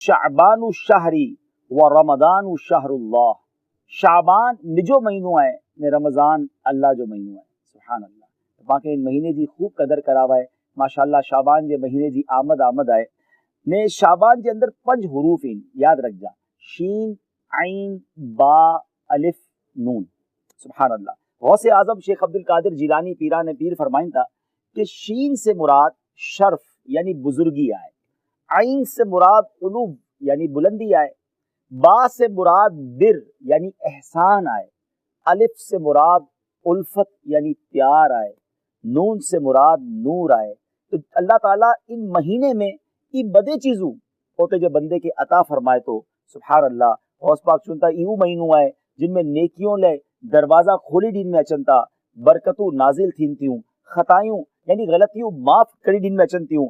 شعبان الشہری و رمضان الشہر اللہ، شعبان نجو مہینو ہے نے رمضان اللہ جو مہینو ہے، سبحان اللہ۔ باقی ان مہینے جی خوب قدر کراوا ہے ماشاءاللہ۔ شعبان جے مہینے جی آمد آئے نے شعبان جے اندر 5 حروف ہیں، یاد رکھ جا، شین عین با الف نون، سبحان اللہ۔ غوث اعظم شیخ عبد القادر جیلانی پیران پیر فرمائیں تھا کہ شین سے مراد شرف یعنی بزرگی آئے، عین سے مراد علو یعنی بلندی آئے، با سے مراد بر یعنی احسان آئے، الف سے مراد الفت یعنی پیار آئے، نون سے مراد نور آئے۔ تو اللہ تعالیٰ ان مہینے میں ای بدے چیزوں ہوتے جو بندے کے عطا فرمائے تو سبحان اللہ۔ غوث پاک چنتا ایو مہینوں آئے جن میں نیکیوں لے دروازہ کھولی دین میں اچنتا، برکتوں نازل تھینتیوں، خطائیوں یعنی غلطیوں معاف کری دین میں اچنتیوں،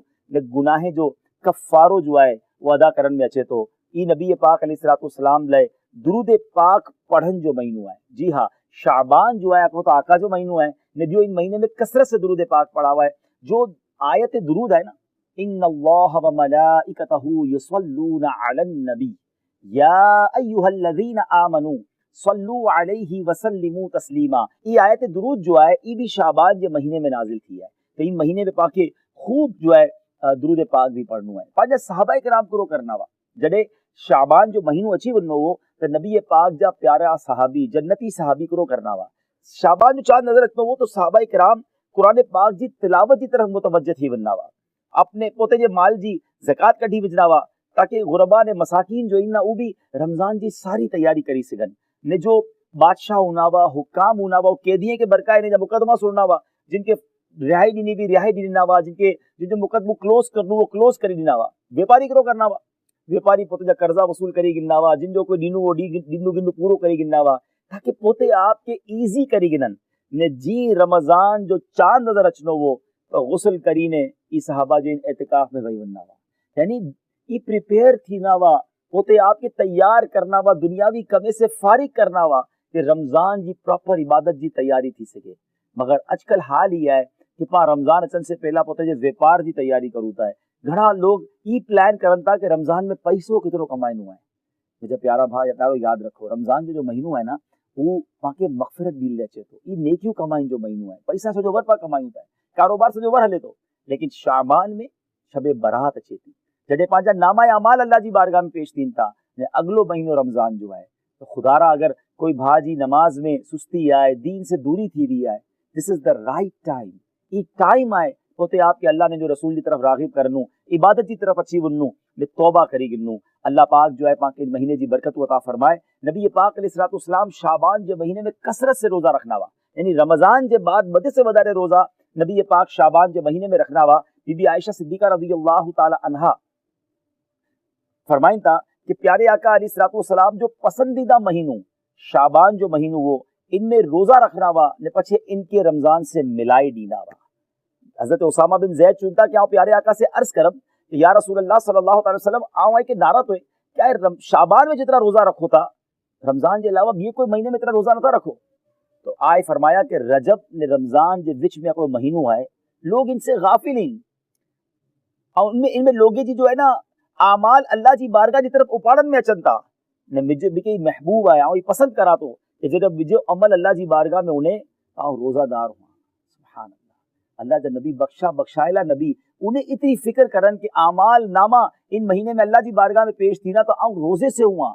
گناہیں جو کفارو جو آئے وہ ادا کرن میں اچے تو ای نبی پاک علیہ السلام لے درود پاک پڑھن جو مہینوں ہے۔ جی ہاں، شعبان جو ہے تو آقا جو مہینوں ہے، نبیوں ان مہینے میں کثرت سے درود پاک پڑھا ہوا ہے۔ جو آیت درود ہے نا، ان اللہ و ملائکتہ یصلون علی النبی یا ایہا الذین آمنوا صلوا علیہ وسلموا تسلیما، یہ آیت درود جو ہے یہ بھی شعبان کے مہینے میں نازل کی ہے۔ تو ان مہینے میں پاک خوب جو ہے درود پاک بھی پڑھنو ہے۔ پانچ صحابہ کرام کرو کرنا وا جڑے شعبان جو مہینوں اچھی ونو ہو تو نبی پاک جا پیارا صحابی جنتی صحابی کرو کرنا وا۔ شعبان جو چاند نظر رکھنو ہو تو صحابہ کرام قرآن پاک جی تلاوت کی طرف متوجہ تھی وننا وا، اپنے پوتے جے مال جی زکات کڈھی وجنا وا تاکہ غربا نے مساکین جو انہا وہ بھی رمضان جی ساری تیاری کری سگن۔ نے جو بادشاہ ہونا وا، حکام ہونا وا، قیدیوں کے برکائے نے جب مقدمہ سننا وا، جن کے رہائی دینی بھی رہائی دینا وا، جن کے جو مقدمہ کلوز کرنو وہ کلوز کری دینا وا، ویپاری کرو کرنا وا، ویپاری پوتے جا قرضہ وصول کری گننا وا، جن جو کوئی دینو وہ دینو گنو پورو کری گننا وا تاکہ پوتے آپ کے ایزی کری گنن نے جی رمضان جو چاند نظر اچنو وہ غسل کرینے ای صحابہ جن اعتکاف میں وہی وننا وا، یعنی ای پریپیئر تھی نا وا پوتے آپ کے تیار کرنا وا، دنیاوی کمے سے فارغ کرنا وا کہ رمضان جی پراپر عبادت جی تیاری تھی سکے۔ مگر آج کل حال ہی ہے کہ پا رمضان اچن سے پہلا پوتے جے ویپار دی تیاری کروتا ہے، گھنا لوگ ای پلان کرنتا کہ رمضان میں پیسوں کتنوں کمائنو ہے۔ مجھے پیارا بھائی پیارو یاد رکھو، رمضان جو مہینوں ہے نا وہ وہاں کے مغفرت بھی لے چے تو یہ نیکیوں کمائیں جو مہینوں ہے، پیسہ سے جو ور پا کمائیں ہوتا ہے، کاروبار سے جو ور ہلے تو، لیکن شعبان میں شب برات اچھی تھی جڑے پانچا نامہ اعمال اللہ جی بارگاہ میں پیش تین تھا نے اگلو مہینوں رمضان جو ہے تو خدا را اگر کوئی بھاجی نماز میں سستی آئے، دین سے دوری تھی رہی ہے، دس از دا رائٹ ٹائم، یہ ٹائم آئے ہوتے آپ کے اللہ نے جو رسول کی طرف راغب کرنو، عبادت کی طرف اچھی ونو نے توبہ کری گنو۔ اللہ پاک جو ہے پاک کے مہینے جی برکت عطا فرمائے۔ نبی پاک علیہ السلام شعبان کے مہینے میں کثرت سے روزہ رکھنا وا، یعنی رمضان کے بعد بدے سے بدارے روزہ نبی پاک شعبان کے مہینے میں رکھنا وا۔ بی بی عائشہ صدیقہ رضی اللہ تعالی عنہا فرمائیں تا کہ پیارے آقا علیہ السلام جو پسندیدہ مہینوں شعبان جو مہینوں وہ ان میں روزہ رکھنا وا نے پچھے ان کے رمضان سے ملائی دینا وا۔ حضرت اسامہ بن زید چنتا کہ آؤ پیارے آقا سے عرض کرم کہ یا رسول اللہ صلی اللہ علیہ وسلم آؤ آئے کہ نعرہ تو ہے کیا شعبان میں جتنا روزہ رکھو تھا رمضان کے علاوہ یہ کوئی مہینے میں اتنا روزہ نہ تھا رکھو؟ تو آئے فرمایا کہ رجب نے رمضان جو وچ میں اکڑو مہینوں آئے لوگ ان سے غافل ہیں، اور ان میں لوگے جی جو ہے نا اعمال اللہ جی بارگاہ کی طرف اپاڑن میں اچنتا نے مجھے بھی محبوب آیا اور یہ پسند کرا تو کہ جب مجھے عمل اللہ جی بارگاہ میں انہیں آؤ روزہ دار ہوا۔ سبحان اللہ، اللہ جب نبی بخشائلہ نبی انہیں اتنی فکر کرن کہ اعمال نامہ ان مہینے میں اللہ جی بارگاہ میں پیش تھی نا تو آؤ روزے سے ہوا،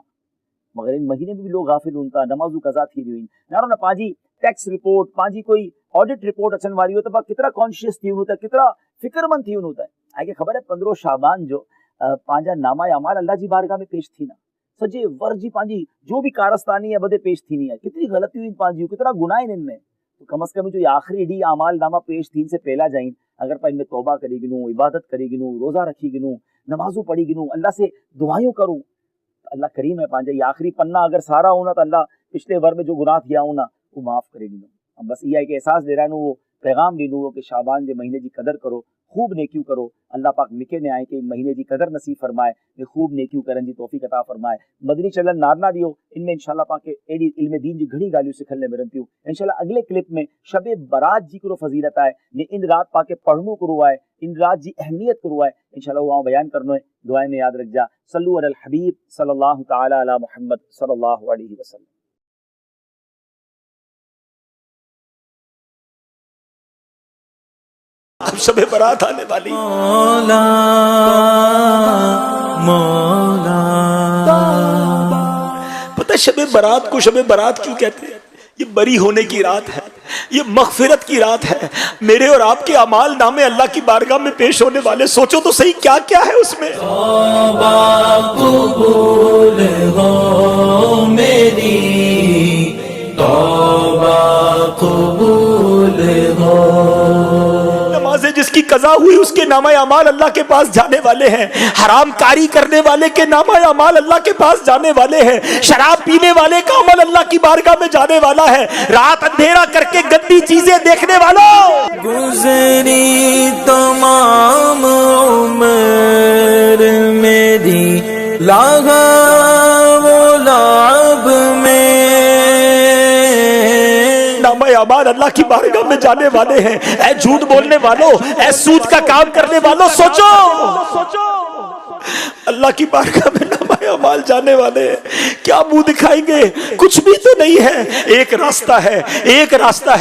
مگر ان مہینے میں بھی لوگ غافل ہونتا، نمازو قضا تھی رہی نہ پانچی ٹیکس رپورٹ پانچی کوئی آڈٹ رپورٹ اچن واری ہو تو کتنا کانشیس تھی ہوتا ہے، کتنا فکر مند تھی ہوتا ہے۔ آگے خبر ہے 15 شعبان جو پانچا نامہ اعمال اللہ جی بارگاہ میں پیش تھی نا سجے ورجی پانچی جو بھی کارستانی ہے بدے پیش تھی نہیں ہے، کتنی غلطی ہوئی پانچی کتنا گناہ ان میں، تو کم از کم جو یہ آخری ڈی اعمال نامہ پیش تھی سے پہلا جائیں اگر پا ان میں توبہ کری گنوں، عبادت کری گنوں، روزہ رکھی گنوں، نمازوں پڑھی گنوں، اللہ سے دعائیں کروں، اللہ کریم ہے پانچا یہ آخری پنہ اگر سارا ہونا تو اللہ پچھلے ور میں جو گناہ کیا ہونا وہ معاف کرے گنوں۔ بس یہ ہے کہ احساس دے رہا ہے وہ پیغام دینو کہ شعبان کے مہینے کی قدر کرو، خوب نیکیوں کرو. اللہ پاک مکے نے آئے کہ ان مہینے دی قدر نصیب فرمائے, میں خوب نیکیوں کرن دی توفیق عطا فرمائے. مدنی چلن نارنا دیو ان میں انشاءاللہ پاک ایڈی علم دین دی گھڑی گالیوں سکھلنے میں رنتیوں. انشاءاللہ اگلے کلپ میں شب برات جی کرو فضیلت آئے نے ان رات پاک پڑھنو کرو آئے, ان رات جی اہمیت کرو آئے, انشاءاللہ وہ بیان کرنو ہے. دعائیں میں یاد رکھ جا. صلو علی الحبیب صلی اللہ تعالی علی محمد صلی اللہ علیہ وسلم. اب شب برات آنے والی. مولا مولا پتہ ہے شب برات کو شب برات کیوں کہتے ہیں؟ یہ بری ہونے کی رات ہے, یہ مغفرت کی رات ہے. میرے اور آپ کے اعمال نامے اللہ کی بارگاہ میں پیش ہونے والے, سوچو تو صحیح کیا کیا ہے اس میں. توبہ قبول ہو میری, توبہ قبول ہو. نمازیں جس کی قضا ہوئی اس کے نامہ اعمال اللہ کے پاس جانے والے ہیں. حرام کاری کرنے والے کے نامہ اعمال اللہ کے پاس جانے والے ہیں. شراب پینے والے کا عمل اللہ کی بارگاہ میں جانے والا ہے. رات اندھیرا کر کے گندی چیزیں دیکھنے والوں, گزری تمام عمر میری لہو و لعب میں, نامہ اعمال اللہ کی بارگاہ میں جانے والے ہیں. اے جھوٹ بولنے والوں, اے سود کا کام کرنے والوں, سوچو اللہ کی بارگاہ میں نامہ اعمال جانے والے ہیں. کیا منہ دکھائیں گے؟ کچھ بھی تو نہیں ہے. ایک راستہ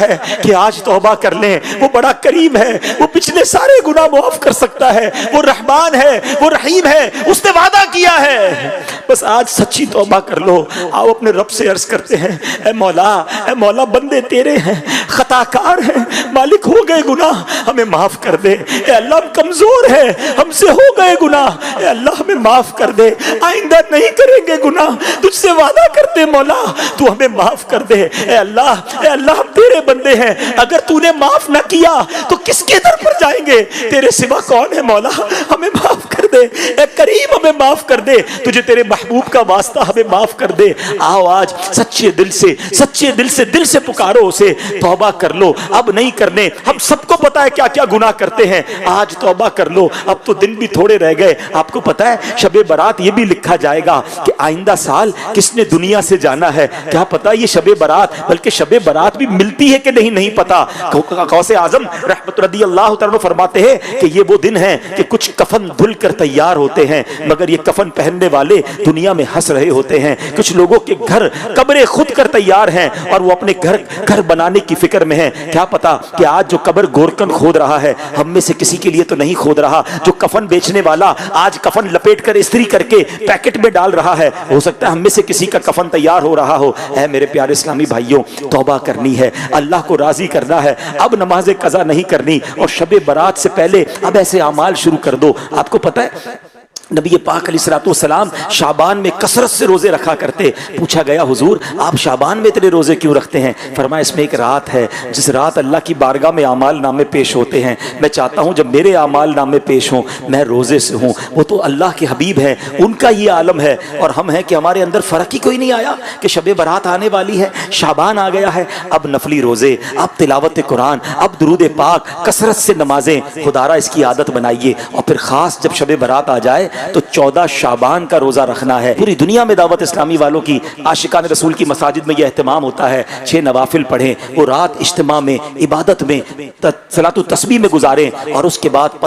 ہے کہ آج توبہ کر لیں. وہ بڑا کریم ہے, وہ پچھلے سارے گناہ معاف کر سکتا ہے. وہ رحمان ہے, وہ رحیم ہے, اس نے وعدہ کیا ہے. بس آج سچی توبہ کر لو. آؤ اپنے رب سے عرض کرتے ہیں, اے مولا بندے تیرے ہیں, خطا کار ہیں, مالک ہو گئے گناہ, ہمیں معاف کر دے. اے اللہ ہم کمزور ہیں, ہم سے ہو گئے گناہ, اے اللہ ہمیں معاف کر دے. آئندہ نہیں کریں گے گناہ, تجھ سے وعدہ کرتے مولا تو ہمیں معاف کر دے. اے اللہ ہم تیرے بندے ہیں, اگر تو نے معاف نہ کیا تو کس کے در پر جائیں گے؟ تیرے سوا کون ہے مولا, ہمیں معاف کر دے. اے کریم ہمیں معاف کر دے, تجھے تیرے محبوب کا واسطہ ہمیں معاف کر دے. آؤ آج سچے دل سے پکارو اسے, توبہ کر لو. اب نہیں کرنے, ہم سب کو پتا ہے کیا کیا گناہ کرتے ہیں. آج توبہ کر لو, اب تو دن بھی تھوڑے رہ گئے. آپ کو پتا ہے شب برات یہ بھی لکھا جائے گا کہ آئندہ سال کس نے دنیا سے جانا ہے. کیا پتا یہ شب برات, بلکہ شب برات بھی ملتی ہے کہ نہیں پتا. غوث اعظم رحمت رضی اللہ تعالیٰ فرماتے ہیں کہ یہ وہ دن ہے کہ کچھ کفن دھل کر تیار ہوتے ہیں, مگر یہ کفن پہننے والے دنیا میں ہنس رہے ہوتے ہیں. کچھ لوگوں کے گھر قبریں خود کر تیار ہیں اور وہ اپنے گھر بنانے کی فکر میں ہیں. کیا پتا کہ آج جو قبر گورکن کھود رہا ہے ہم میں سے کسی کے لیے تو نہیں کھود رہا. جو کفن بیچنے والا آج کفن لپیٹ کر استری کر کے پیکٹ میں ڈال رہا ہے, ہو سکتا ہے ہم میں سے کسی کا کفن تیار ہو رہا ہو. اے میرے پیارے اسلامی بھائیوں, توبہ کرنی ہے, اللہ کو راضی کرنا ہے. اب نماز قضا نہیں کرنی, اور شب برات سے پہلے اب ایسے اعمال شروع کر دو. آپ کو پتہ ہے نبی پاک علیہ الصلوۃ والسلام شعبان میں کثرت سے روزے رکھا کرتے. پوچھا گیا حضور آپ شعبان میں اتنے روزے کیوں رکھتے ہیں؟ فرمایا اس میں ایک رات ہے جس رات اللہ کی بارگاہ میں اعمال نامے پیش ہوتے ہیں. میں چاہتا ہوں جب میرے اعمال نامے پیش ہوں میں روزے سے ہوں. وہ تو اللہ کے حبیب ہیں, ان کا یہ عالم ہے, اور ہم ہیں کہ ہمارے اندر فرق ہی کوئی نہیں آیا کہ شب برات آنے والی ہے, شعبان آ گیا ہے. اب نفلی روزے, اب تلاوت قرآن, اب درود پاک, کثرت سے نمازیں, خدا را اس کی عادت بنائیے. اور پھر خاص جب شب برات آ جائے تو 14 شعبان کا روزہ رکھنا ہے. پوری دنیا میں دعوت اسلامی والوں کی, عاشقان رسول کی مساجد میں یہ اہتمام ہوتا ہے 6 نوافل پڑھیں, وہ رات اجتماع میں, عبادت میں, صلاۃ التسبیح میں گزاریں, اور اس کے بعد